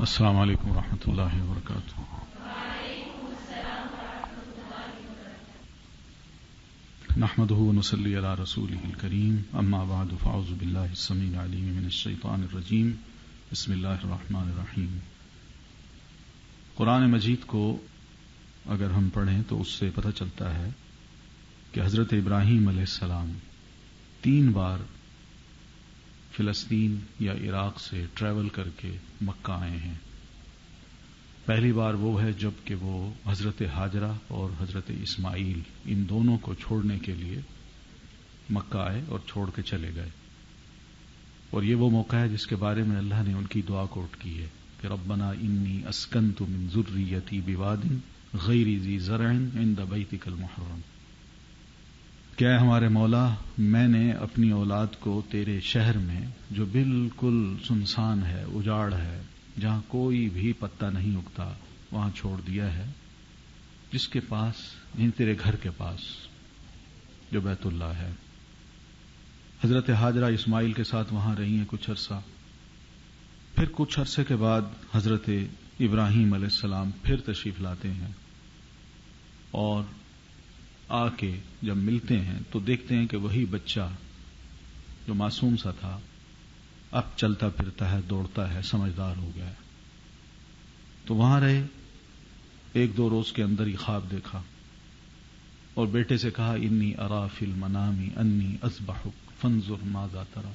السلام علیکم ورحمۃ اللہ وبرکاتہ۔ نحمده ونصلي على رسوله الكريم، اما بعد فاعوذ بالله السميع العليم من الشيطان الرجيم، بسم اللہ الرحمن الرحیم۔ قرآن مجید کو اگر ہم پڑھیں تو اس سے پتہ چلتا ہے کہ حضرت ابراہیم علیہ السلام 3 بار فلسطین یا عراق سے ٹریول کر کے مکہ آئے ہیں۔ پہلی بار وہ ہے جب کہ وہ حضرت ہاجرہ اور حضرت اسماعیل ان دونوں کو چھوڑنے کے لیے مکہ آئے اور چھوڑ کے چلے گئے، اور یہ وہ موقع ہے جس کے بارے میں اللہ نے ان کی دعا کوٹ کی ہے کہ ربنا انی اسکنت من ذریتی بواد غیر ذی زرع عند بیتک المحرم، کہ اے ہمارے مولا، میں نے اپنی اولاد کو تیرے شہر میں جو بالکل سنسان ہے، اجاڑ ہے، جہاں کوئی بھی پتا نہیں اگتا، وہاں چھوڑ دیا ہے، جس کے پاس یعنی تیرے گھر کے پاس جو بیت اللہ ہے۔ حضرت ہاجرہ اسماعیل کے ساتھ وہاں رہی ہیں کچھ عرصہ، پھر کچھ عرصے کے بعد حضرت ابراہیم علیہ السلام پھر تشریف لاتے ہیں، اور آ کے جب ملتے ہیں تو دیکھتے ہیں کہ وہی بچہ جو معصوم سا تھا اب چلتا پھرتا ہے، دوڑتا ہے، سمجھدار ہو گیا ہے۔ تو وہاں رہے، 1-2 روز کے اندر ہی خواب دیکھا اور بیٹے سے کہا انی ارا فی المنام انی اذبحک فانظر ماذا تری،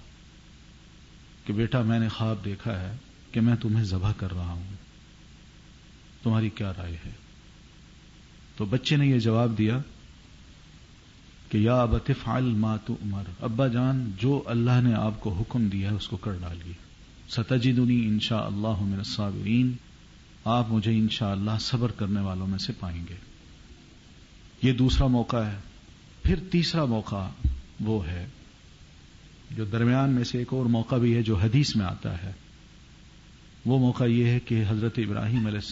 کہ بیٹا میں نے خواب دیکھا ہے کہ میں تمہیں ذبح کر رہا ہوں، تمہاری کیا رائے ہے؟ تو بچے نے یہ جواب دیا کہ یا ابت افعل ما تؤمر، ابا جان جو اللہ نے آپ کو حکم دیا ہے اس کو کر ڈالیے، ستجدنی انشاء اللہ من الصابرین، آپ مجھے انشاءاللہ صبر کرنے والوں میں سے پائیں گے۔ یہ دوسرا موقع ہے۔ پھر تیسرا موقع وہ ہے جو درمیان میں سے ایک اور موقع بھی ہے جو حدیث میں آتا ہے۔ وہ موقع یہ ہے کہ حضرت ابراہیم علیہ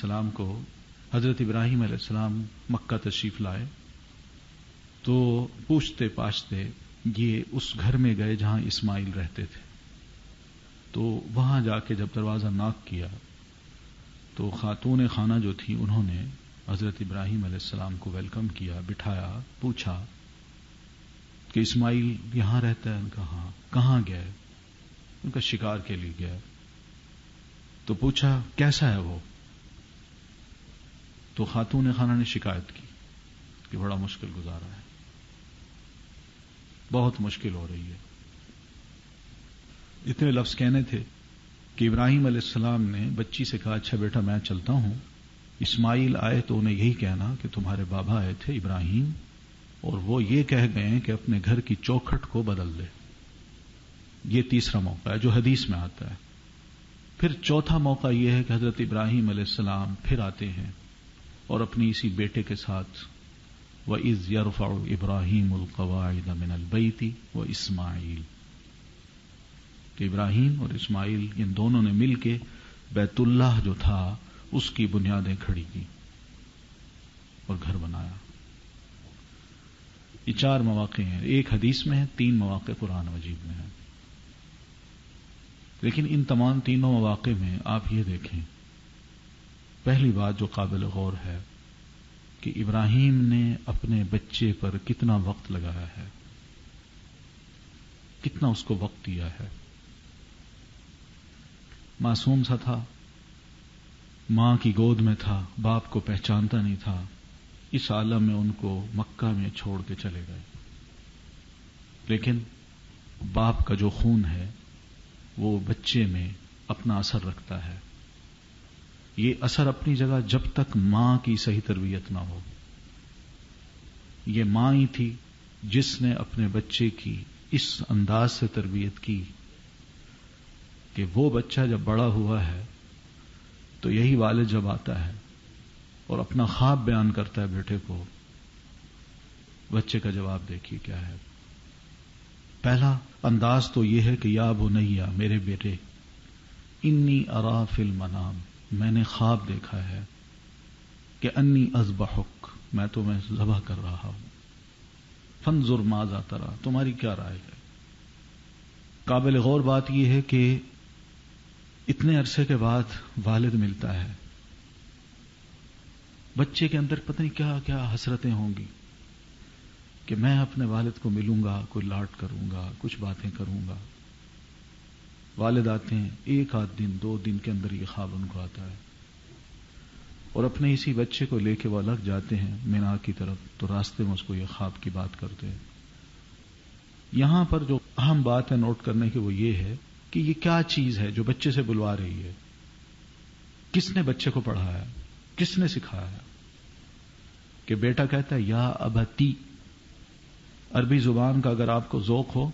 السلام مکہ تشریف لائے تو پوچھتے پاچھتے یہ اس گھر میں گئے جہاں اسماعیل رہتے تھے۔ تو وہاں جا کے جب دروازہ ناک کیا تو خاتون خانہ جو تھی انہوں نے حضرت ابراہیم علیہ السلام کو ویلکم کیا، بٹھایا، پوچھا کہ اسماعیل یہاں رہتا ہے؟ ان کا ہاں۔ کہاں گیا؟ ان کا شکار کے لیے گیا۔ تو پوچھا کیسا ہے وہ؟ تو خاتون خانہ نے شکایت کی کہ بڑا مشکل گزارا ہے، بہت مشکل ہو رہی ہے۔ اتنے لفظ کہنے تھے کہ ابراہیم علیہ السلام نے بچی سے کہا اچھا بیٹا میں چلتا ہوں، اسماعیل آئے تو انہیں یہی کہنا کہ تمہارے بابا آئے تھے ابراہیم، اور وہ یہ کہہ گئے ہیں کہ اپنے گھر کی چوکھٹ کو بدل دے۔ یہ تیسرا موقع ہے جو حدیث میں آتا ہے۔ پھر چوتھا موقع یہ ہے کہ حضرت ابراہیم علیہ السلام پھر آتے ہیں اور اپنی اسی بیٹے کے ساتھ وَإِذْ يَرْفَعُ إِبْرَاهِيمُ الْقَوَاعِدَ مِنَ الْبَيْتِ وَإِسْمَاعِيلُ، کہ ابراہیم اور اسماعیل ان دونوں نے مل کے بیت اللہ جو تھا اس کی بنیادیں کھڑی کی اور گھر بنایا۔ یہ 4 مواقع ہیں، ایک حدیث میں ہے، 3 مواقع قرآن مجید میں ہیں۔ لیکن ان تمام تینوں مواقع میں آپ یہ دیکھیں، پہلی بات جو قابل غور ہے کہ ابراہیم نے اپنے بچے پر کتنا وقت لگایا ہے، کتنا اس کو وقت دیا ہے۔ معصوم سا تھا، ماں کی گود میں تھا، باپ کو پہچانتا نہیں تھا، اس عالم میں ان کو مکہ میں چھوڑ کے چلے گئے۔ لیکن باپ کا جو خون ہے وہ بچے میں اپنا اثر رکھتا ہے۔ یہ اثر اپنی جگہ جب تک ماں کی صحیح تربیت نہ ہو۔ یہ ماں ہی تھی جس نے اپنے بچے کی اس انداز سے تربیت کی کہ وہ بچہ جب بڑا ہوا ہے تو یہی والد جب آتا ہے اور اپنا خواب بیان کرتا ہے بیٹے کو، بچے کا جواب دیکھیے کیا ہے۔ پہلا انداز تو یہ ہے کہ یا بنیا، میرے بیٹے، انی ارا فی المنام، میں نے خواب دیکھا ہے کہ انی اذبحک، میں تمہیں ذبح کر رہا ہوں، فانظر ماذا تری، تمہاری کیا رائے ہے؟ قابل غور بات یہ ہے کہ اتنے عرصے کے بعد والد ملتا ہے، بچے کے اندر پتہ نہیں کیا کیا حسرتیں ہوں گی کہ میں اپنے والد کو ملوں گا، کوئی لاٹ کروں گا، کچھ باتیں کروں گا. والد آتے ہیں، ایک آدھ دن 2 دن کے اندر یہ خواب ان کو آتا ہے، اور اپنے اسی بچے کو لے کے وہ الگ جاتے ہیں مینا کی طرف، تو راستے میں اس کو یہ خواب کی بات کرتے ہیں. یہاں پر جو اہم بات ہے نوٹ کرنے کی وہ یہ ہے کہ یہ کیا چیز ہے جو بچے سے بلوا رہی ہے، کس نے بچے کو پڑھایا، کس نے سکھایا. کہ بیٹا کہتا ہے یا ابتی. عربی زبان کا اگر آپ کو ذوق ہو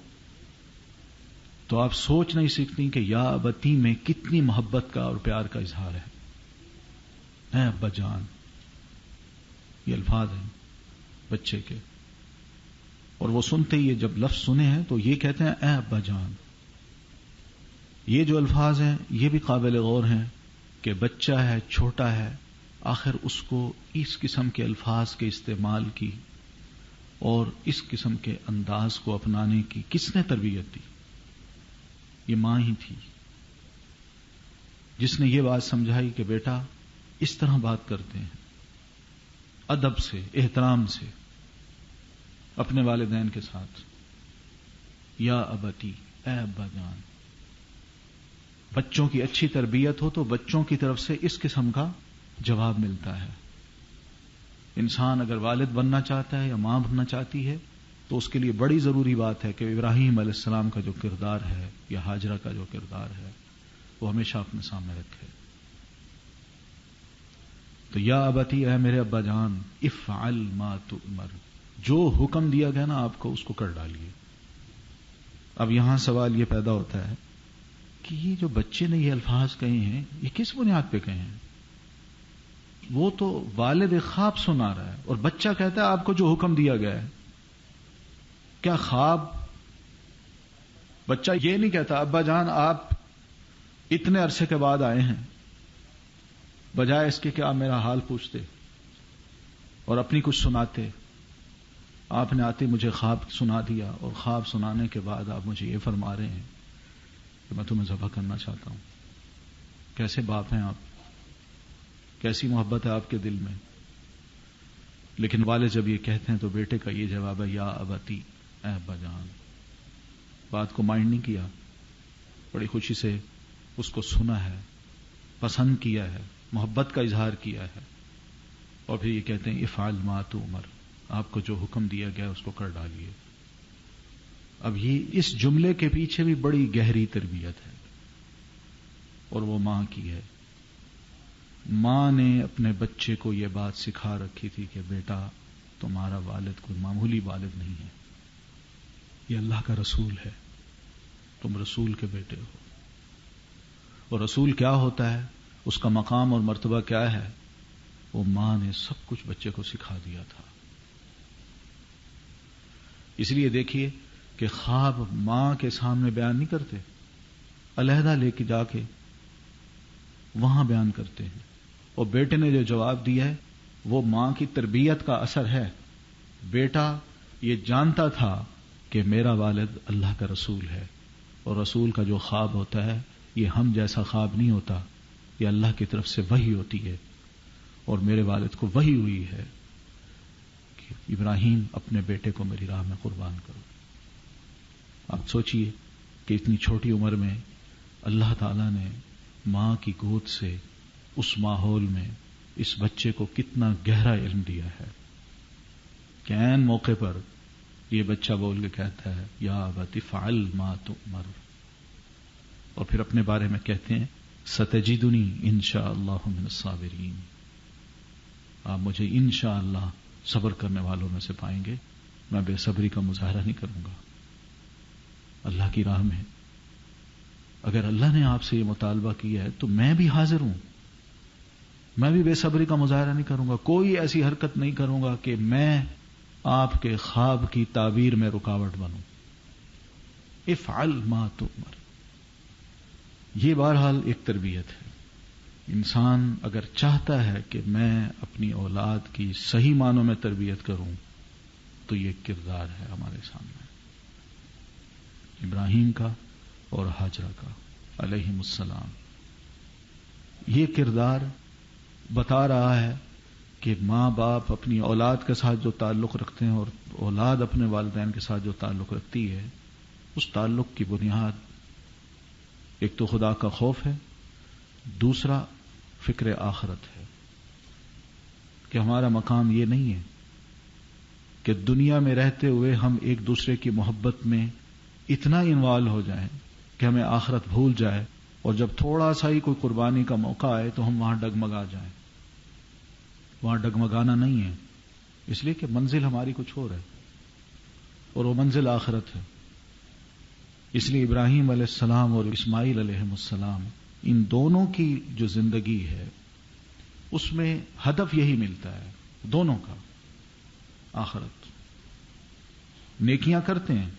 تو آپ سوچ نہیں سکتی کہ یا ابتی میں کتنی محبت کا اور پیار کا اظہار ہے. اے ابا جان، یہ الفاظ ہیں بچے کے، اور وہ سنتے ہی جب لفظ سنے ہیں تو یہ کہتے ہیں اے ابا جان. یہ جو الفاظ ہیں یہ بھی قابل غور ہیں کہ بچہ ہے، چھوٹا ہے، آخر اس کو اس قسم کے الفاظ کے استعمال کی اور اس قسم کے انداز کو اپنانے کی کس نے تربیت دی؟ یہ ماں ہی تھی جس نے یہ بات سمجھائی کہ بیٹا اس طرح بات کرتے ہیں، ادب سے، احترام سے اپنے والدین کے ساتھ. یا ابتی، اے ابا جان. بچوں کی اچھی تربیت ہو تو بچوں کی طرف سے اس قسم کا جواب ملتا ہے. انسان اگر والد بننا چاہتا ہے یا ماں بننا چاہتی ہے تو اس کے لیے بڑی ضروری بات ہے کہ ابراہیم علیہ السلام کا جو کردار ہے یا ہاجرہ کا جو کردار ہے وہ ہمیشہ اپنے سامنے رکھے. تو یا ابتی، اے میرے ابا جان، افعل ما تؤمر، جو حکم دیا گیا نا آپ کو اس کو کر ڈالیے. اب یہاں سوال یہ پیدا ہوتا ہے کہ یہ جو بچے نے یہ الفاظ کہے ہیں یہ کس بنیاد پہ کہے ہیں؟ وہ تو والد خواب سنا رہا ہے اور بچہ کہتا ہے آپ کو جو حکم دیا گیا ہے. کیا خواب؟ بچہ یہ نہیں کہتا ابا جان آپ اتنے عرصے کے بعد آئے ہیں، بجائے اس کے کہ آپ میرا حال پوچھتے اور اپنی کچھ سناتے. آپ نے آتے مجھے خواب سنا دیا، اور خواب سنانے کے بعد آپ مجھے یہ فرما رہے ہیں کہ میں تمہیں ذبح کرنا چاہتا ہوں. کیسے باپ ہیں آپ، کیسی محبت ہے آپ کے دل میں. لیکن والد جب یہ کہتے ہیں تو بیٹے کا یہ جواب ہے یا ابتی، اے ابا جان. بات کو مائنڈ نہیں کیا، بڑی خوشی سے اس کو سنا ہے، پسند کیا ہے، محبت کا اظہار کیا ہے، اور پھر یہ کہتے ہیں افعل ما تؤمر، آپ کو جو حکم دیا گیا اس کو کر ڈالیے. اب یہ اس جملے کے پیچھے بھی بڑی گہری تربیت ہے اور وہ ماں کی ہے. ماں نے اپنے بچے کو یہ بات سکھا رکھی تھی کہ بیٹا تمہارا والد کوئی معمولی والد نہیں ہے، یہ اللہ کا رسول ہے، تم رسول کے بیٹے ہو. اور رسول کیا ہوتا ہے، اس کا مقام اور مرتبہ کیا ہے، وہ ماں نے سب کچھ بچے کو سکھا دیا تھا. اس لیے دیکھیے کہ خواب ماں کے سامنے بیان نہیں کرتے، علیحدہ لے کے جا کے وہاں بیان کرتے ہیں. اور بیٹے نے جو جواب دیا ہے وہ ماں کی تربیت کا اثر ہے. بیٹا یہ جانتا تھا کہ میرا والد اللہ کا رسول ہے، اور رسول کا جو خواب ہوتا ہے یہ ہم جیسا خواب نہیں ہوتا، یہ اللہ کی طرف سے وحی ہوتی ہے. اور میرے والد کو وحی ہوئی ہے کہ ابراہیم اپنے بیٹے کو میری راہ میں قربان کرو. آپ سوچئے کہ اتنی چھوٹی عمر میں اللہ تعالیٰ نے ماں کی گود سے اس ماحول میں اس بچے کو کتنا گہرا علم دیا ہے کہ عین موقع پر یہ بچہ بول کے کہتا ہے یا ابت افعل ما تؤمر. اور پھر اپنے بارے میں کہتے ہیں ستجدنی انشاءاللہ من الصابرین، آپ مجھے انشاءاللہ صبر کرنے والوں میں سے پائیں گے، میں بے صبری کا مظاہرہ نہیں کروں گا. اللہ کی راہ میں اگر اللہ نے آپ سے یہ مطالبہ کیا ہے تو میں بھی حاضر ہوں، میں بھی بے صبری کا مظاہرہ نہیں کروں گا، کوئی ایسی حرکت نہیں کروں گا کہ میں آپ کے خواب کی تعبیر میں رکاوٹ بنوں. افعل ما تؤمر. یہ بہرحال ایک تربیت ہے. انسان اگر چاہتا ہے کہ میں اپنی اولاد کی صحیح معنوں میں تربیت کروں تو یہ کردار ہے ہمارے سامنے ابراہیم کا اور ہاجرہ کا علیہم السلام. یہ کردار بتا رہا ہے کہ ماں باپ اپنی اولاد کے ساتھ جو تعلق رکھتے ہیں اور اولاد اپنے والدین کے ساتھ جو تعلق رکھتی ہے، اس تعلق کی بنیاد ایک تو خدا کا خوف ہے، دوسرا فکر آخرت ہے کہ ہمارا مقام یہ نہیں ہے کہ دنیا میں رہتے ہوئے ہم ایک دوسرے کی محبت میں اتنا انوالو ہو جائیں کہ ہمیں آخرت بھول جائے، اور جب تھوڑا سا ہی کوئی قربانی کا موقع آئے تو ہم وہاں ڈگمگا جائیں۔ وہاں ڈگمگانا نہیں ہے، اس لیے کہ منزل ہماری کچھ اور ہے اور وہ منزل آخرت ہے۔ اس لیے ابراہیم علیہ السلام اور اسماعیل علیہ السلام، ان دونوں کی جو زندگی ہے اس میں ہدف یہی ملتا ہے دونوں کا، آخرت۔ نیکیاں کرتے ہیں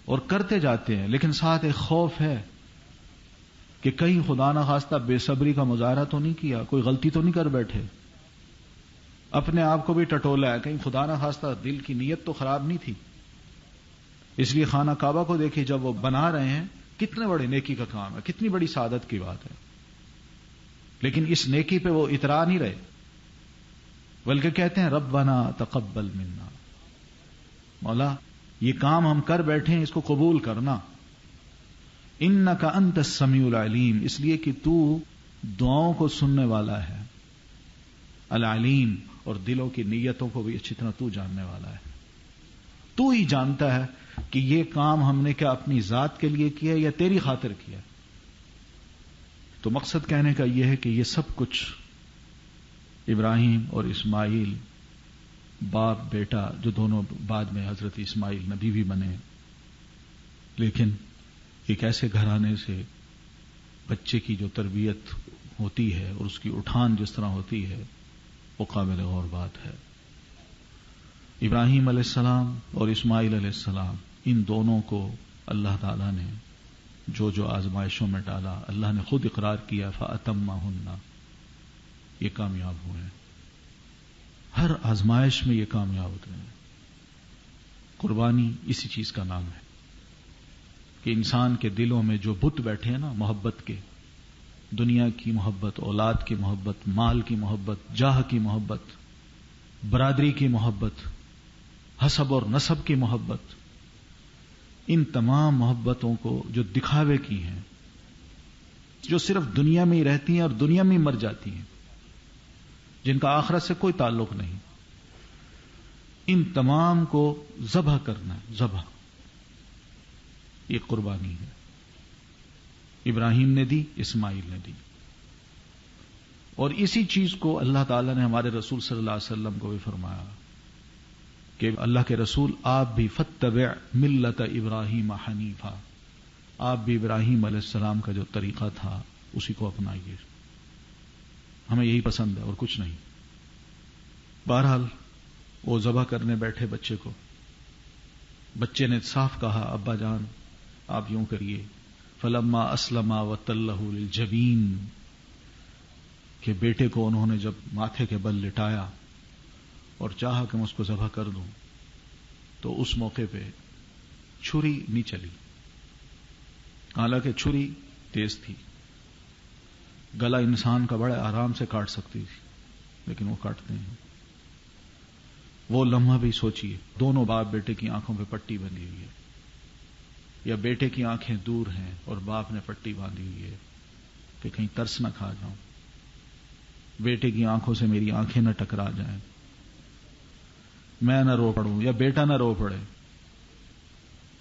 اور کرتے جاتے ہیں، لیکن ساتھ ایک خوف ہے کہ کہیں خدا نہ خواستہ بے صبری کا مظاہرہ تو نہیں کیا، کوئی غلطی تو نہیں کر بیٹھے، اپنے آپ کو بھی ٹٹولا ہے، کہیں خدا نہ خواستہ دل کی نیت تو خراب نہیں تھی۔ اس لیے خانہ کعبہ کو دیکھیں، جب وہ بنا رہے ہیں کتنے بڑے نیکی کا کام ہے، کتنی بڑی سعادت کی بات ہے، لیکن اس نیکی پہ وہ اترا نہیں رہے، بلکہ کہتے ہیں ربنا تقبل منا، مولا یہ کام ہم کر بیٹھے ہیں، اس کو قبول کرنا، انک انت السمیع العلیم، اس لیے کہ تو دعاؤں کو سننے والا ہے، العلیم، اور دلوں کی نیتوں کو بھی اچھی طرح تو جاننے والا ہے، تو ہی جانتا ہے کہ یہ کام ہم نے کیا اپنی ذات کے لیے کیا یا تیری خاطر کیا۔ تو مقصد کہنے کا یہ ہے کہ یہ سب کچھ ابراہیم اور اسماعیل، باپ بیٹا، جو دونوں بعد میں حضرت اسماعیل نبی بھی بنے، لیکن ایک ایسے گھرانے سے بچے کی جو تربیت ہوتی ہے اور اس کی اٹھان جس طرح ہوتی ہے وہ قابل غور بات ہے۔ ابراہیم علیہ السلام اور اسماعیل علیہ السلام، ان دونوں کو اللہ تعالیٰ نے جو جو آزمائشوں میں ڈالا، اللہ نے خود اقرار کیا فَأَتَمَّهُنَّ، یہ کامیاب ہوئے ہیں، ہر آزمائش میں یہ کامیاب ہوتے ہیں۔ قربانی اسی چیز کا نام ہے کہ انسان کے دلوں میں جو بت بیٹھے ہیں نا، محبت کے، دنیا کی محبت، اولاد کی محبت، مال کی محبت، جاہ کی محبت، برادری کی محبت، حسب اور نسب کی محبت، ان تمام محبتوں کو جو دکھاوے کی ہیں، جو صرف دنیا میں ہی رہتی ہیں اور دنیا میں ہی مر جاتی ہیں، جن کا آخرت سے کوئی تعلق نہیں، ان تمام کو ذبح کرنا ہے، ذبح، یہ قربانی ہے۔ ابراہیم نے دی، اسماعیل نے دی، اور اسی چیز کو اللہ تعالیٰ نے ہمارے رسول صلی اللہ علیہ وسلم کو بھی فرمایا کہ اللہ کے رسول آپ بھی فاتبع ملت ابراہیم حنیفا، آپ بھی ابراہیم علیہ السلام کا جو طریقہ تھا اسی کو اپنائیے، ہمیں یہی پسند ہے اور کچھ نہیں۔ بہرحال وہ ذبح کرنے بیٹھے بچے کو، بچے نے صاف کہا ابا جان آپ یوں کریے، فلما اسلما وتلہ للجبین، کہ بیٹے کو انہوں نے جب ماتھے کے بل لٹایا اور چاہا کہ میں اس کو ذبح کر دوں، تو اس موقع پہ چھری نہیں چلی، حالانکہ چھری تیز تھی، گلا انسان کا بڑے آرام سے کاٹ سکتی تھی، لیکن وہ کاٹتے ہیں۔ وہ لمحہ بھی سوچیے، دونوں باپ بیٹے کی آنکھوں پہ پٹی بندھی ہوئی ہے، یا بیٹے کی آنکھیں دور ہیں اور باپ نے پٹی باندھی ہوئی ہے کہ کہیں ترس نہ کھا جاؤں، بیٹے کی آنکھوں سے میری آنکھیں نہ ٹکرا جائیں، میں نہ رو پڑوں یا بیٹا نہ رو پڑے۔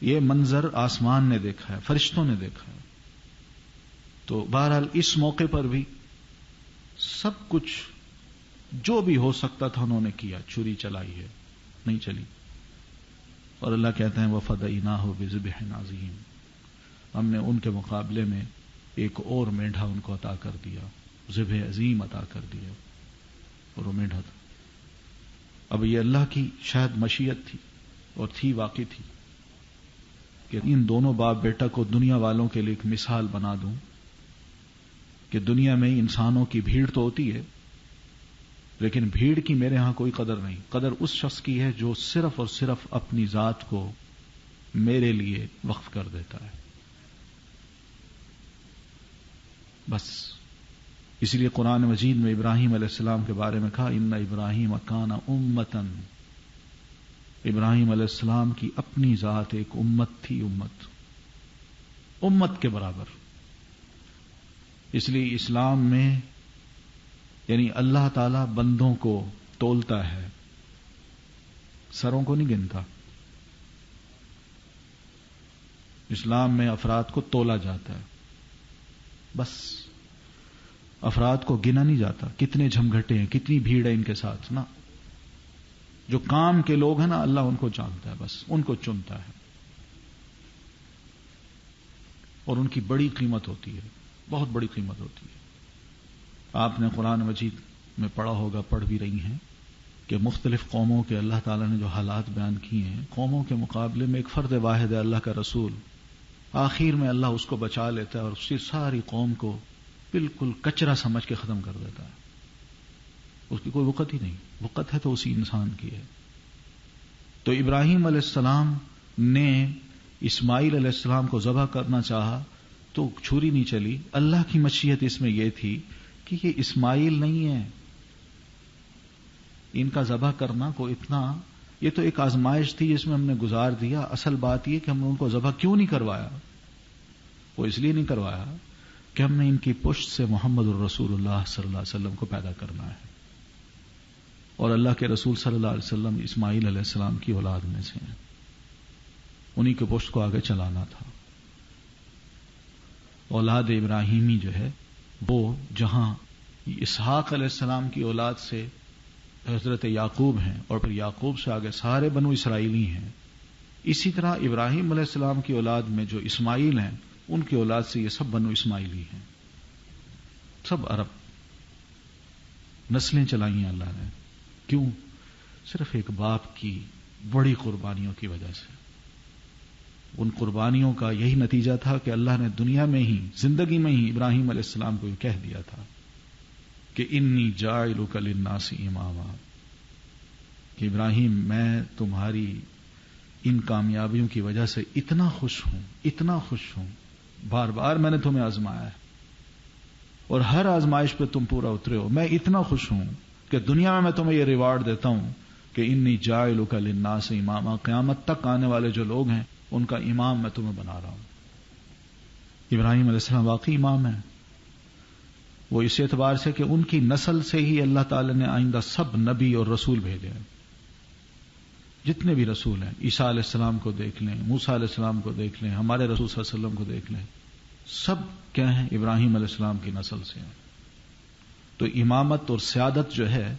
یہ منظر آسمان نے دیکھا ہے، فرشتوں نے دیکھا ہے۔ تو بہرحال اس موقع پر بھی سب کچھ جو بھی ہو سکتا تھا انہوں نے کیا، چھری چلائی ہے، نہیں چلی، اور اللہ کہتے ہیں وَفَدَيْنَاهُ بِذِبْحٍ عَظِيمٍ، ہم نے ان کے مقابلے میں ایک اور مینڈھا ان کو عطا کر دیا، ذبح عظیم عطا کر دیا، اور وہ مینڈھا تھا۔ اب یہ اللہ کی شاید مشیت تھی، اور تھی واقعی تھی، کہ ان دونوں باپ بیٹا کو دنیا والوں کے لیے ایک مثال بنا دوں کہ دنیا میں انسانوں کی بھیڑ تو ہوتی ہے، لیکن بھیڑ کی میرے ہاں کوئی قدر نہیں، قدر اس شخص کی ہے جو صرف اور صرف اپنی ذات کو میرے لیے وقف کر دیتا ہے، بس اس لیے قرآن مجید میں ابراہیم علیہ السلام کے بارے میں کہا ان ابراہیم کان امتن، ابراہیم علیہ السلام کی اپنی ذات ایک امت تھی، امت کے برابر۔ اس لیے اسلام میں یعنی اللہ تعالی بندوں کو تولتا ہے، سروں کو نہیں گنتا۔ اسلام میں افراد کو تولا جاتا ہے، بس افراد کو گنا نہیں جاتا، کتنے جھمگھٹے ہیں، کتنی بھیڑ ہے ان کے ساتھ نا۔ جو کام کے لوگ ہیں نا، اللہ ان کو جانتا ہے، بس ان کو چنتا ہے، اور ان کی بڑی قیمت ہوتی ہے، بہت بڑی قیمت ہوتی ہے۔ آپ نے قرآن مجید میں پڑھا ہوگا، پڑھ بھی رہی ہیں کہ مختلف قوموں کے اللہ تعالیٰ نے جو حالات بیان کیے ہیں، قوموں کے مقابلے میں ایک فرد واحد ہے اللہ کا رسول، آخر میں اللہ اس کو بچا لیتا ہے اور اس کی ساری قوم کو بالکل کچرا سمجھ کے ختم کر دیتا ہے، اس کی کوئی وقت ہی نہیں، وقت ہے تو اسی انسان کی ہے۔ تو ابراہیم علیہ السلام نے اسماعیل علیہ السلام کو ذبح کرنا چاہا تو چھری نہیں چلی، اللہ کی مشیت اس میں یہ تھی کہ یہ اسماعیل نہیں ہے، ان کا ذبح کرنا کو اتنا، یہ تو ایک آزمائش تھی جس میں ہم نے گزار دیا۔ اصل بات یہ کہ ہم نے ان کو ذبح کیوں نہیں کروایا، وہ اس لیے نہیں کروایا کہ ہم نے ان کی پشت سے محمد الرسول اللہ صلی اللہ علیہ وسلم کو پیدا کرنا ہے، اور اللہ کے رسول صلی اللہ علیہ وسلم اسماعیل علیہ السلام کی اولاد میں سے ہیں، انہی کے پشت کو آگے چلانا تھا۔ اولاد ابراہیمی جو ہے وہ جہاں اسحاق علیہ السلام کی اولاد سے حضرت یعقوب ہیں، اور پھر یعقوب سے آگے سارے بنو اسرائیلی ہیں، اسی طرح ابراہیم علیہ السلام کی اولاد میں جو اسماعیل ہیں ان کی اولاد سے یہ سب بنو اسماعیلی ہیں، سب عرب نسلیں چلائی ہیں اللہ نے۔ کیوں؟ صرف ایک باپ کی بڑی قربانیوں کی وجہ سے۔ ان قربانیوں کا یہی نتیجہ تھا کہ اللہ نے دنیا میں ہی، زندگی میں ہی ابراہیم علیہ السلام کو یہ کہہ دیا تھا کہ انی جاعلک للناس اماما، کہ ابراہیم میں تمہاری ان کامیابیوں کی وجہ سے اتنا خوش ہوں، بار بار میں نے تمہیں آزمایا ہے اور ہر آزمائش پہ تم پورا اترے ہو، میں اتنا خوش ہوں کہ دنیا میں تمہیں یہ ریوارڈ دیتا ہوں کہ انی جاعلک للناس اماما، قیامت تک آنے والے جو لوگ ہیں ان کا امام میں تمہیں بنا رہا ہوں۔ ابراہیم علیہ السلام واقعی امام ہیں، وہ اس اعتبار سے کہ ان کی نسل سے ہی اللہ تعالی نے آئندہ سب نبی اور رسول بھیجے ہیں، جتنے بھی رسول ہیں، عیسیٰ علیہ السلام کو دیکھ لیں، موسیٰ علیہ السلام کو دیکھ لیں، ہمارے رسول صلی اللہ علیہ وسلم کو دیکھ لیں، سب کیا ہیں؟ ابراہیم علیہ السلام کی نسل سے ہیں۔ تو امامت اور سیادت جو ہے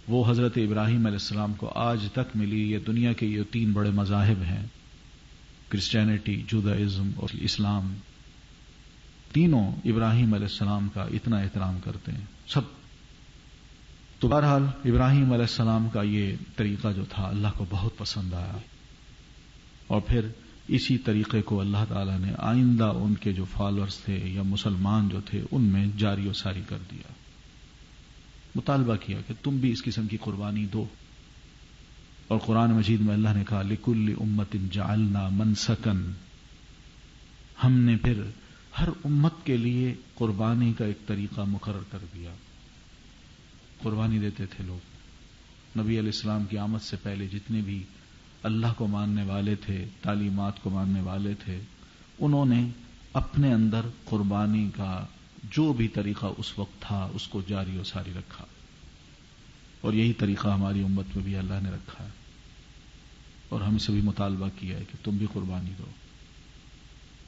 وہ حضرت ابراہیم علیہ السلام کو آج تک ملی۔ یہ دنیا کے یہ تین بڑے مذاہب ہیں، کرسچینٹی، جودائزم اور اسلام، تینوں ابراہیم علیہ السلام کا اتنا احترام کرتے ہیں سب۔ تو بہرحال ابراہیم علیہ السلام کا یہ طریقہ جو تھا اللہ کو بہت پسند آیا، اور پھر اسی طریقے کو اللہ تعالیٰ نے آئندہ ان کے جو فالوورز تھے یا مسلمان جو تھے ان میں جاری و ساری کر دیا، مطالبہ کیا کہ تم بھی اس قسم کی قربانی دو۔ اور قرآن مجید میں اللہ نے کہا لِكُلِّ أُمَّةٍ جَعَلْنَا مَنْسَكًا، ہم نے پھر ہر امت کے لیے قربانی کا ایک طریقہ مقرر کر دیا۔ قربانی دیتے تھے لوگ، نبی علیہ السلام کی آمد سے پہلے جتنے بھی اللہ کو ماننے والے تھے، تعلیمات کو ماننے والے تھے، انہوں نے اپنے اندر قربانی کا جو بھی طریقہ اس وقت تھا اس کو جاری و ساری رکھا، اور یہی طریقہ ہماری امت میں بھی اللہ نے رکھا ہے، اور ہم سے بھی مطالبہ کیا ہے کہ تم بھی قربانی دو۔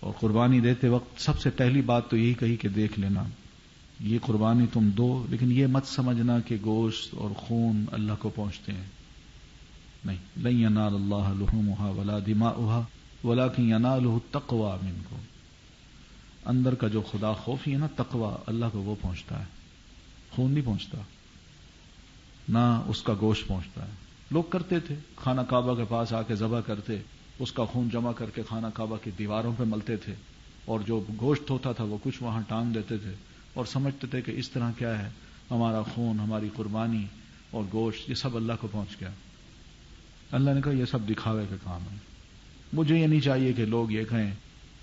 اور قربانی دیتے وقت سب سے پہلی بات تو یہی کہی کہ دیکھ لینا، یہ قربانی تم دو، لیکن یہ مت سمجھنا کہ گوشت اور خون اللہ کو پہنچتے ہیں، نہیں، لن ینال اللہ لحومها ولا دماؤها ولکن ینالہ التقوی منکم، اندر کا جو خدا خوفی ہے نا، تقوی، اللہ کو وہ پہنچتا ہے، خون نہیں پہنچتا، نہ اس کا گوشت پہنچتا ہے۔ لوگ کرتے تھے، خانہ کعبہ کے پاس آ کے ذبح کرتے، اس کا خون جمع کر کے خانہ کعبہ کی دیواروں پہ ملتے تھے، اور جو گوشت ہوتا تھا وہ کچھ وہاں ٹانگ دیتے تھے، اور سمجھتے تھے کہ اس طرح کیا ہے، ہمارا خون، ہماری قربانی اور گوشت یہ سب اللہ کو پہنچ گیا۔ اللہ نے کہا یہ سب دکھاوے کا کام ہے، مجھے یہ نہیں چاہیے کہ لوگ یہ کہیں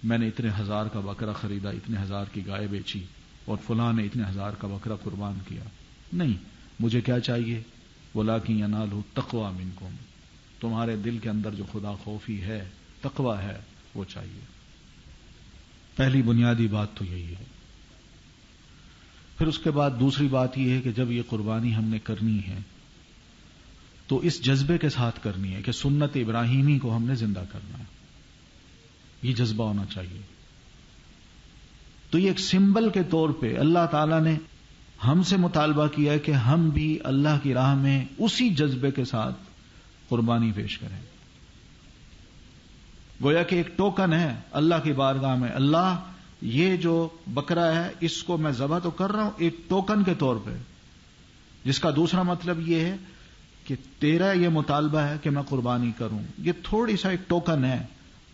میں نے اتنے ہزار کا بکرا خریدا، اتنے ہزار کی گائے بیچی اور فلاں نے اتنے ہزار کا بکرا قربان کیا. نہیں، مجھے کیا چاہیے؟ وَلَٰكِن يَنَالُهُ التَّقْوَىٰ مِنكُمْ، تمہارے دل کے اندر جو خدا خوفی ہے، تقویٰ ہے، وہ چاہیے. پہلی بنیادی بات تو یہی ہے. پھر اس کے بعد دوسری بات یہ ہے کہ جب یہ قربانی ہم نے کرنی ہے تو اس جذبے کے ساتھ کرنی ہے کہ سنت ابراہیمی کو ہم نے زندہ کرنا ہے. یہ جذبہ ہونا چاہیے. تو یہ ایک سمبل کے طور پہ اللہ تعالیٰ نے ہم سے مطالبہ کیا ہے کہ ہم بھی اللہ کی راہ میں اسی جذبے کے ساتھ قربانی پیش کریں. گویا کہ ایک ٹوکن ہے اللہ کی بارگاہ میں، اللہ یہ جو بکرا ہے اس کو میں ذبح تو کر رہا ہوں ایک ٹوکن کے طور پہ، جس کا دوسرا مطلب یہ ہے کہ تیرا یہ مطالبہ ہے کہ میں قربانی کروں. یہ تھوڑی سا ایک ٹوکن ہے.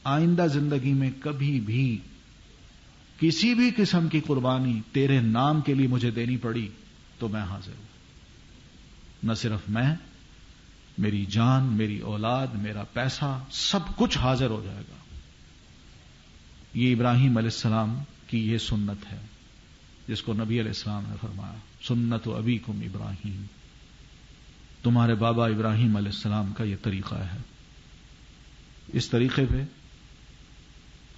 آئندہ زندگی میں کبھی بھی کسی بھی قسم کی قربانی تیرے نام کے لیے مجھے دینی پڑی تو میں حاضر ہوں. نہ صرف میں، میری جان، میری اولاد، میرا پیسہ، سب کچھ حاضر ہو جائے گا. یہ ابراہیم علیہ السلام کی یہ سنت ہے جس کو نبی علیہ السلام نے فرمایا سنت ابیکم ابراہیم، تمہارے بابا ابراہیم علیہ السلام کا یہ طریقہ ہے. اس طریقے پہ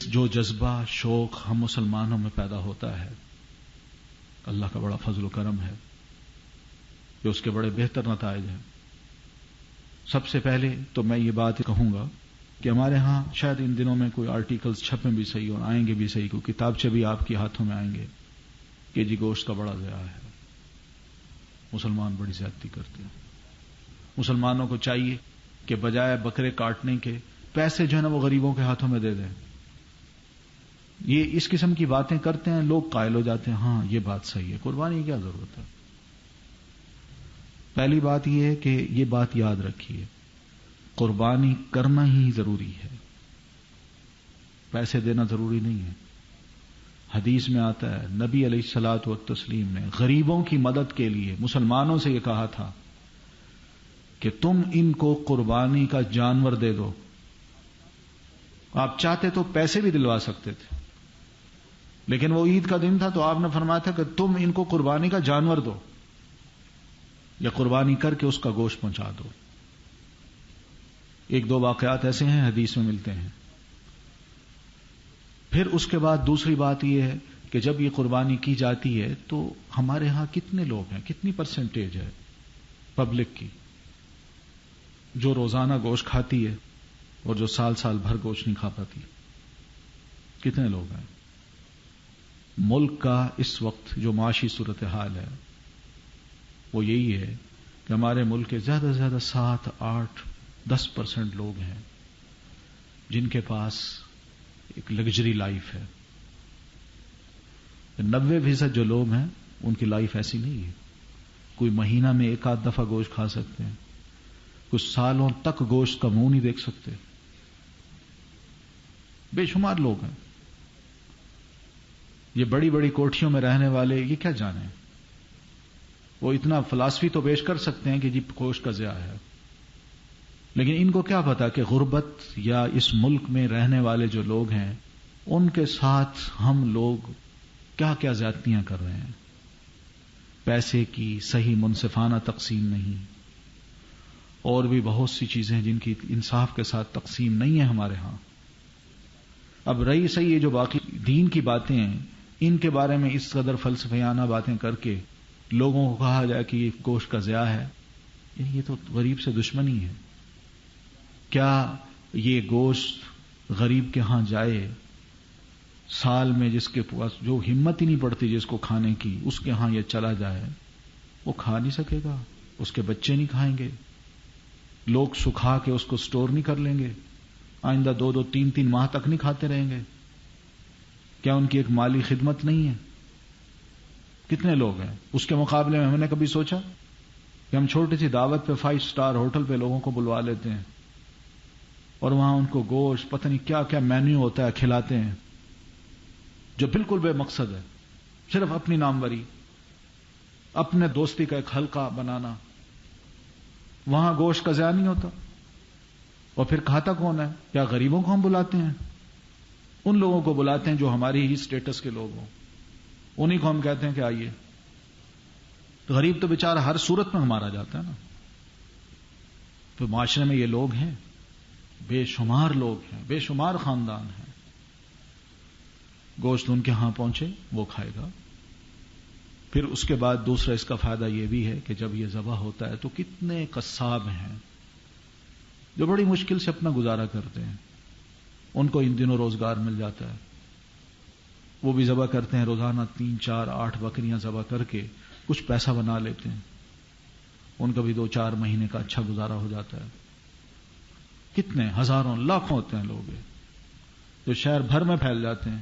جو جذبہ شوق ہم مسلمانوں میں پیدا ہوتا ہے، اللہ کا بڑا فضل و کرم ہے کہ اس کے بڑے بہتر نتائج ہیں. سب سے پہلے تو میں یہ بات کہوں گا کہ ہمارے ہاں شاید ان دنوں میں کوئی آرٹیکلز چھپیں بھی صحیح اور آئیں گے بھی صحیح، کوئی کتابچے بھی آپ کے ہاتھوں میں آئیں گے کہ جی گوشت کا بڑا ضیاع ہے، مسلمان بڑی زیادتی کرتے ہیں. مسلمانوں کو چاہیے کہ بجائے بکرے کاٹنے کے پیسے جو ہے نا وہ غریبوں کے ہاتھوں میں دے دیں. یہ اس قسم کی باتیں کرتے ہیں، لوگ قائل ہو جاتے ہیں ہاں یہ بات صحیح ہے، قربانی کی کیا ضرورت ہے. پہلی بات یہ ہے کہ یہ بات یاد رکھیے، قربانی کرنا ہی ضروری ہے، پیسے دینا ضروری نہیں ہے. حدیث میں آتا ہے نبی علیہ الصلوۃ والتسلیم نے غریبوں کی مدد کے لیے مسلمانوں سے یہ کہا تھا کہ تم ان کو قربانی کا جانور دے دو. آپ چاہتے تو پیسے بھی دلوا سکتے تھے، لیکن وہ عید کا دن تھا تو آپ نے فرمایا تھا کہ تم ان کو قربانی کا جانور دو یا قربانی کر کے اس کا گوشت پہنچا دو. ایک دو واقعات ایسے ہیں حدیث میں ملتے ہیں. پھر اس کے بعد دوسری بات یہ ہے کہ جب یہ قربانی کی جاتی ہے تو ہمارے ہاں کتنے لوگ ہیں، کتنی پرسنٹیج ہے پبلک کی جو روزانہ گوشت کھاتی ہے اور جو سال سال بھر گوشت نہیں کھا پاتی؟ کتنے لوگ ہیں؟ ملک کا اس وقت جو معاشی صورتحال ہے وہ یہی ہے کہ ہمارے ملک کے زیادہ سے زیادہ 7, 8, 10% لوگ ہیں جن کے پاس ایک لگژری لائف ہے. 90% جو لوگ ہیں ان کی لائف ایسی نہیں ہے. کوئی مہینہ میں 1 آدھ دفعہ گوشت کھا سکتے ہیں، کچھ سالوں تک گوشت کا منہ نہیں دیکھ سکتے. بے شمار لوگ ہیں. یہ بڑی بڑی کوٹھیوں میں رہنے والے یہ کیا جانیں، وہ اتنا فلسفی تو پیش کر سکتے ہیں کہ جی گوشت کا ضیاع ہے، لیکن ان کو کیا پتا کہ غربت یا اس ملک میں رہنے والے جو لوگ ہیں ان کے ساتھ ہم لوگ کیا کیا زیادتیاں کر رہے ہیں. پیسے کی صحیح منصفانہ تقسیم نہیں، اور بھی بہت سی چیزیں جن کی انصاف کے ساتھ تقسیم نہیں ہے ہمارے ہاں. اب رہی صحیح یہ جو باقی دین کی باتیں ہیں، ان کے بارے میں اس قدر فلسفیانہ باتیں کر کے لوگوں کو کہا جائے کہ یہ گوشت کا ضیاع ہے، یہ تو غریب سے دشمنی ہے. کیا یہ گوشت غریب کے ہاں جائے، سال میں جس کے پاس جو ہمت ہی نہیں پڑتی جس کو کھانے کی، اس کے ہاں یہ چلا جائے، وہ کھا نہیں سکے گا، اس کے بچے نہیں کھائیں گے، لوگ سکھا کے اس کو سٹور نہیں کر لیں گے، آئندہ 2-2, 3-3 ماہ تک نہیں کھاتے رہیں گے. کیا ان کی ایک مالی خدمت نہیں ہے؟ کتنے لوگ ہیں؟ اس کے مقابلے میں ہم نے کبھی سوچا کہ ہم چھوٹی سی دعوت پہ 5 اسٹار ہوٹل پہ لوگوں کو بلوا لیتے ہیں اور وہاں ان کو گوشت پتہ نہیں کیا کیا مینیو ہوتا ہے کھلاتے ہیں جو بالکل بے مقصد ہے، صرف اپنی ناموری، اپنے دوستی کا ایک حلقہ بنانا. وہاں گوشت کا ضیاع نہیں ہوتا. اور پھر کھاتا کون ہے؟ کیا غریبوں کو ہم بلاتے ہیں؟ ان لوگوں کو بلاتے ہیں جو ہماری ہی سٹیٹس کے لوگ ہوں. انہیں کو ہم کہتے ہیں کہ آئیے. تو غریب تو بیچارہ ہر صورت میں مارا جاتا ہے نا. تو معاشرے میں یہ لوگ ہیں، بے شمار لوگ ہیں، بے شمار خاندان ہیں. گوشت ان کے ہاں پہنچے وہ کھائے گا. پھر اس کے بعد دوسرا اس کا فائدہ یہ بھی ہے کہ جب یہ ذبح ہوتا ہے تو کتنے قصاب ہیں جو بڑی مشکل سے اپنا گزارا کرتے ہیں، ان کو ان دنوں روزگار مل جاتا ہے. وہ بھی ذبح کرتے ہیں روزانہ 3، 4، 8 بکریاں ذبح کر کے کچھ پیسہ بنا لیتے ہیں. ان کا بھی 2، 4 مہینے کا اچھا گزارا ہو جاتا ہے. کتنے ہزاروں لاکھوں ہوتے ہیں لوگ جو شہر بھر میں پھیل جاتے ہیں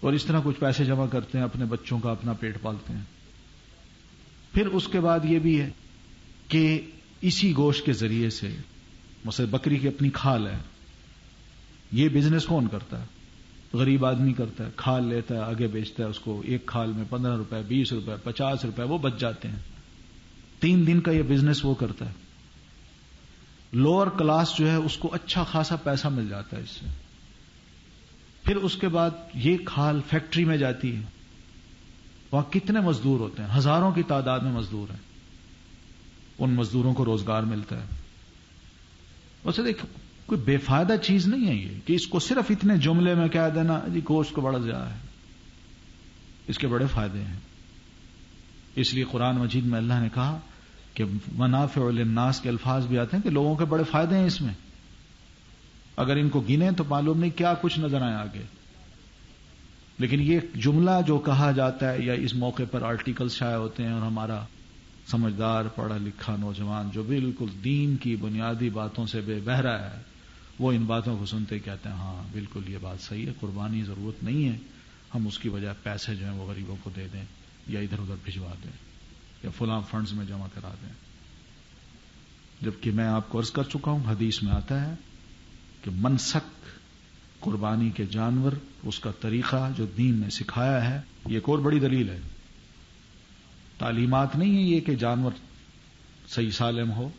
اور اس طرح کچھ پیسے جمع کرتے ہیں، اپنے بچوں کا اپنا پیٹ پالتے ہیں. پھر اس کے بعد یہ بھی ہے کہ اسی گوشت کے ذریعے سے، مثلا بکری کی اپنی کھال ہے، یہ بزنس کون کرتا ہے؟ غریب آدمی کرتا ہے. کھال لیتا ہے، آگے بیچتا ہے، اس کو ایک کھال میں 15 روپے، 20 روپے، 50 روپے وہ بچ جاتے ہیں. 3 دن کا یہ بزنس وہ کرتا ہے. لوور کلاس جو ہے اس کو اچھا خاصا پیسہ مل جاتا ہے اس سے. پھر اس کے بعد یہ کھال فیکٹری میں جاتی ہے، وہاں کتنے مزدور ہوتے ہیں، ہزاروں کی تعداد میں مزدور ہیں. ان مزدوروں کو روزگار ملتا ہے. ویسے دیکھ کوئی بے فائدہ چیز نہیں ہے یہ کہ اس کو صرف اتنے جملے میں کہہ دینا جی گوشت کو بڑا ضیاع ہے. اس کے بڑے فائدے ہیں. اس لیے قرآن مجید میں اللہ نے کہا کہ منافع للناس کے الفاظ بھی آتے ہیں کہ لوگوں کے بڑے فائدے ہیں اس میں. اگر ان کو گنے تو معلوم نہیں کیا کچھ نظر آئے آگے. لیکن یہ جملہ جو کہا جاتا ہے یا اس موقع پر آرٹیکل شائع ہوتے ہیں اور ہمارا سمجھدار پڑھا لکھا نوجوان جو بالکل دین کی بنیادی باتوں سے بے بہرا ہے وہ ان باتوں کو سنتے کہتے ہیں ہاں بالکل یہ بات صحیح ہے، قربانی ضرورت نہیں ہے، ہم اس کی بجائے پیسے جو ہیں وہ غریبوں کو دے دیں یا ادھر ادھر بھجوا دیں یا فلاں فنڈز میں جمع کرا دیں. جبکہ میں آپ کو عرض کر چکا ہوں، حدیث میں آتا ہے کہ منسک قربانی کے جانور، اس کا طریقہ جو دین نے سکھایا ہے، یہ ایک اور بڑی دلیل ہے. تعلیمات نہیں ہے یہ کہ جانور صحیح سالم ہو،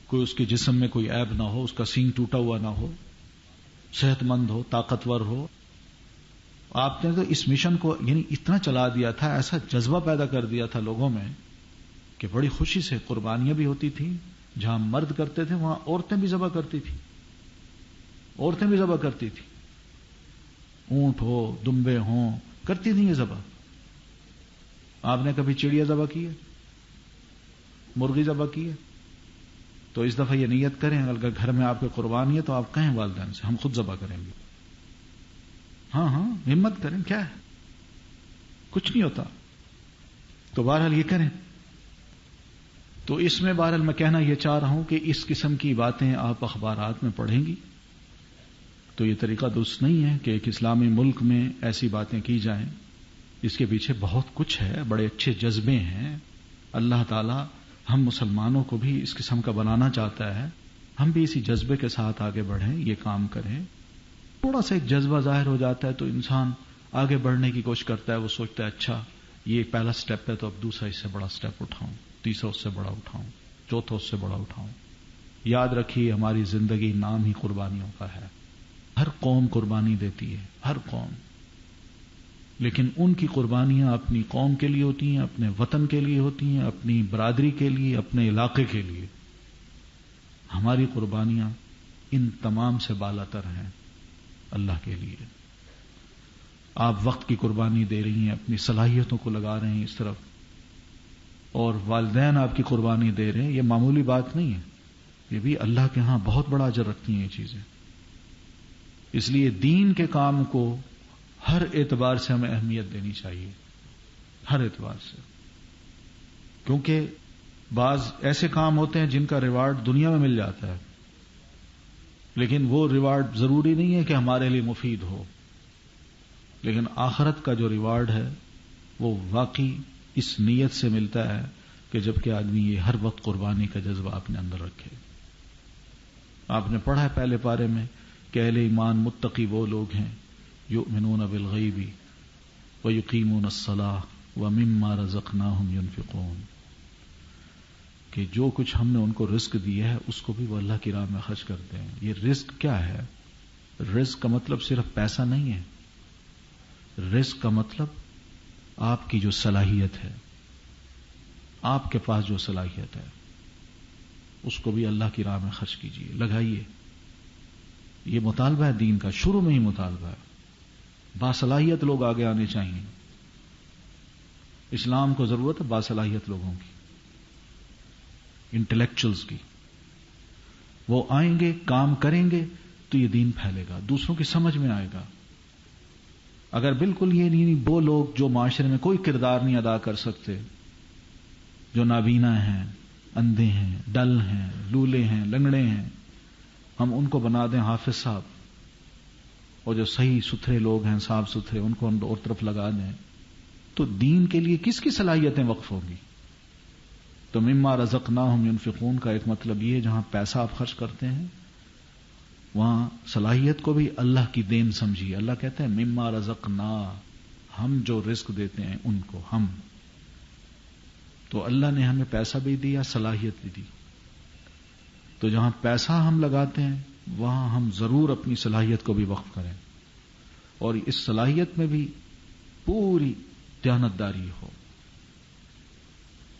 کوئی اس کے جسم میں کوئی عیب نہ ہو، اس کا سینگ ٹوٹا ہوا نہ ہو، صحت مند ہو، طاقتور ہو. آپ نے تو اس مشن کو یعنی اتنا چلا دیا تھا، ایسا جذبہ پیدا کر دیا تھا لوگوں میں کہ بڑی خوشی سے قربانیاں بھی ہوتی تھیں. جہاں مرد کرتے تھے وہاں عورتیں بھی ذبح کرتی تھیں. عورتیں بھی ذبح کرتی تھیں، اونٹ ہو، دمبے ہوں، کرتی تھیں یہ ذبح. آپ نے کبھی چڑیا ذبح کی ہے؟ مرغی ذبح کی ہے؟ تو اس دفعہ یہ نیت کریں اگر گھر میں آپ کے قربانی ہے تو آپ کہیں والدین سے ہم خود ذبح کریں گے. ہاں ہمت کریں، کیا ہے، کچھ نہیں ہوتا. تو بہرحال یہ کریں. تو اس میں بہرحال میں کہنا یہ چاہ رہا ہوں کہ اس قسم کی باتیں آپ اخبارات میں پڑھیں گی تو یہ طریقہ درست نہیں ہے کہ ایک اسلامی ملک میں ایسی باتیں کی جائیں. اس کے پیچھے بہت کچھ ہے، بڑے اچھے جذبے ہیں. اللہ تعالی ہم مسلمانوں کو بھی اس قسم کا بنانا چاہتا ہے. ہم بھی اسی جذبے کے ساتھ آگے بڑھیں، یہ کام کریں. تھوڑا سا ایک جذبہ ظاہر ہو جاتا ہے تو انسان آگے بڑھنے کی کوشش کرتا ہے. وہ سوچتا ہے اچھا یہ ایک پہلا سٹیپ ہے تو اب دوسرا اس سے بڑا سٹیپ اٹھاؤں، تیسرا اس سے بڑا اٹھاؤں، چوتھا اس سے بڑا اٹھاؤں. یاد رکھیے ہماری زندگی نام ہی قربانیوں کا ہے. ہر قوم قربانی دیتی ہے، ہر قوم، لیکن ان کی قربانیاں اپنی قوم کے لیے ہوتی ہیں، اپنے وطن کے لیے ہوتی ہیں، اپنی برادری کے لیے، اپنے علاقے کے لیے. ہماری قربانیاں ان تمام سے بالا تر ہیں اللہ کے لیے. آپ وقت کی قربانی دے رہی ہیں، اپنی صلاحیتوں کو لگا رہے ہیں اس طرف، اور والدین آپ کی قربانی دے رہے ہیں. یہ معمولی بات نہیں ہے، یہ بھی اللہ کے ہاں بہت بڑا اجر رکھتی ہیں یہ چیزیں. اس لیے دین کے کام کو ہر اعتبار سے ہمیں اہمیت دینی چاہیے، ہر اعتبار سے. کیونکہ بعض ایسے کام ہوتے ہیں جن کا ریوارڈ دنیا میں مل جاتا ہے، لیکن وہ ریوارڈ ضروری نہیں ہے کہ ہمارے لیے مفید ہو. لیکن آخرت کا جو ریوارڈ ہے وہ واقعی اس نیت سے ملتا ہے کہ جبکہ آدمی یہ ہر وقت قربانی کا جذبہ اپنے اندر رکھے. آپ نے پڑھا ہے پہلے پارے میں کہ اہل ایمان متقی وہ لوگ ہیں یؤمنون بالغیب ویقیمون الصلاۃ ومما رزقناہم ینفقون، کہ جو کچھ ہم نے ان کو رزق دیا ہے اس کو بھی وہ اللہ کی راہ میں خرچ کرتے ہیں. یہ رزق کیا ہے؟ رزق کا مطلب صرف پیسہ نہیں ہے. رزق کا مطلب آپ کی جو صلاحیت ہے، آپ کے پاس جو صلاحیت ہے اس کو بھی اللہ کی راہ میں خرچ کیجیے، لگائیے. یہ مطالبہ ہے دین کا، شروع میں ہی مطالبہ ہے. باصلاحیت لوگ آگے آنے چاہیے. اسلام کو ضرورت ہے باصلاحیت لوگوں کی، انٹلیکچوئلز کی. وہ آئیں گے، کام کریں گے تو یہ دین پھیلے گا، دوسروں کی سمجھ میں آئے گا. اگر بالکل یہ نہیں، وہ لوگ جو معاشرے میں کوئی کردار نہیں ادا کر سکتے، جو نابینا ہیں، اندھے ہیں، ڈل ہیں، لولے ہیں، لنگڑے ہیں، ہم ان کو بنا دیں حافظ صاحب، اور جو صحیح ستھرے لوگ ہیں، صاف ستھرے، ان کو ہم اور طرف لگا دیں، تو دین کے لیے کس کی صلاحیتیں وقف ہوں گی؟ تو مما رزقناہم ينفقون کا ایک مطلب یہ ہے جہاں پیسہ آپ خرچ کرتے ہیں وہاں صلاحیت کو بھی اللہ کی دین سمجھیے. اللہ کہتے ہیں مما رزقنا، ہم جو رزق دیتے ہیں ان کو ہم. تو اللہ نے ہمیں پیسہ بھی دیا، صلاحیت بھی دی. تو جہاں پیسہ ہم لگاتے ہیں وہاں ہم ضرور اپنی صلاحیت کو بھی وقف کریں، اور اس صلاحیت میں بھی پوری دیانتداری ہو،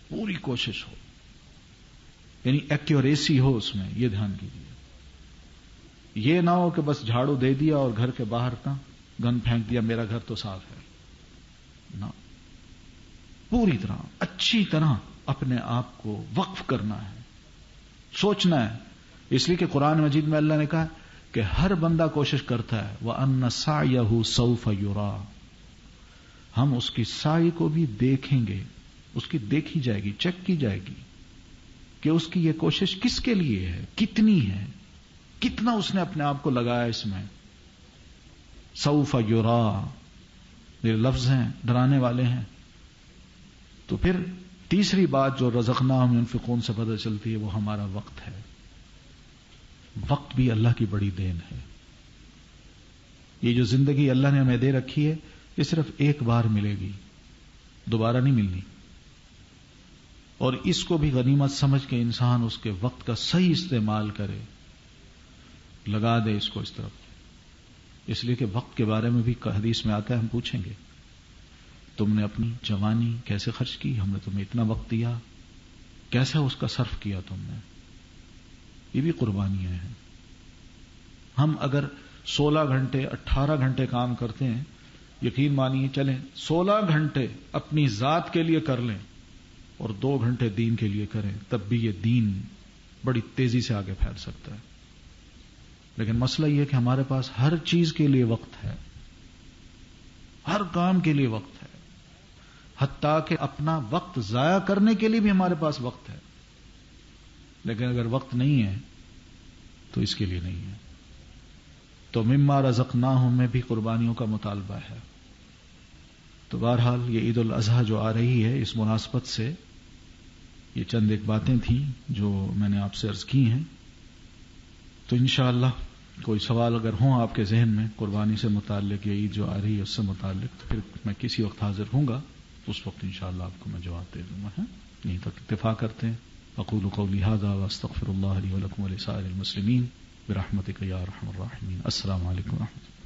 پوری کوشش ہو، یعنی ایکیوریسی ہو اس میں. یہ دھیان کیجیے. یہ نہ ہو کہ بس جھاڑو دے دیا اور گھر کے باہر کا گند پھینک دیا، میرا گھر تو صاف ہے. نہ، پوری طرح اچھی طرح اپنے آپ کو وقف کرنا ہے، سوچنا ہے. اس لیے کہ قرآن مجید میں اللہ نے کہا کہ ہر بندہ کوشش کرتا ہے وَأَنَّ سَعْيَهُ سَوْفَ يُرَى، ہم اس کی سعی کو بھی دیکھیں گے، اس کی دیکھی جائے گی، چیک کی جائے گی کہ اس کی یہ کوشش کس کے لیے ہے، کتنی ہے، کتنا اس نے اپنے آپ کو لگایا اس میں. سوف یرا، یہ لفظ ہیں ڈرانے والے ہیں. تو پھر تیسری بات جو رزقناہم ينفقون سے پتہ چلتی ہے وہ ہمارا وقت ہے. وقت بھی اللہ کی بڑی دین ہے. یہ جو زندگی اللہ نے ہمیں دے رکھی ہے یہ صرف ایک بار ملے گی، دوبارہ نہیں ملنی. اور اس کو بھی غنیمت سمجھ کے انسان اس کے وقت کا صحیح استعمال کرے، لگا دے اس کو اس طرف. اس لیے کہ وقت کے بارے میں بھی حدیث میں آتا ہے، ہم پوچھیں گے تم نے اپنی جوانی کیسے خرچ کی، ہم نے تمہیں اتنا وقت دیا، کیسے اس کا صرف کیا تم نے. یہ بھی قربانیاں ہیں. ہم اگر 16 گھنٹے 18 گھنٹے کام کرتے ہیں، یقین مانیے چلیں 16 گھنٹے اپنی ذات کے لیے کر لیں اور 2 گھنٹے دین کے لیے کریں، تب بھی یہ دین بڑی تیزی سے آگے پھیل سکتا ہے. لیکن مسئلہ یہ ہے کہ ہمارے پاس ہر چیز کے لیے وقت ہے، ہر کام کے لیے وقت ہے، حتیٰ کہ اپنا وقت ضائع کرنے کے لیے بھی ہمارے پاس وقت ہے. لیکن اگر وقت نہیں ہے تو اس کے لیے نہیں ہے. تو مما رزقناہم میں بھی قربانیوں کا مطالبہ ہے. تو بہرحال یہ عید الاضحیٰ جو آ رہی ہے، اس مناسبت سے یہ چند ایک باتیں تھیں جو میں نے آپ سے عرض کی ہیں. تو انشاءاللہ کوئی سوال اگر ہوں آپ کے ذہن میں قربانی سے متعلق یا عید جو آ رہی ہے اس سے متعلق، تو پھر میں کسی وقت حاضر ہوں گا، اس وقت انشاءاللہ آپ کو میں جواب دے دوں گا. یہیں تک اتفاق کرتے ہیں. اقول قولی ھذا واستغفر اللہ لی ولکم ولسائر المسلمین برحمتک یا ارحم الراحمین. السلام علیکم ورحمۃ اللہ.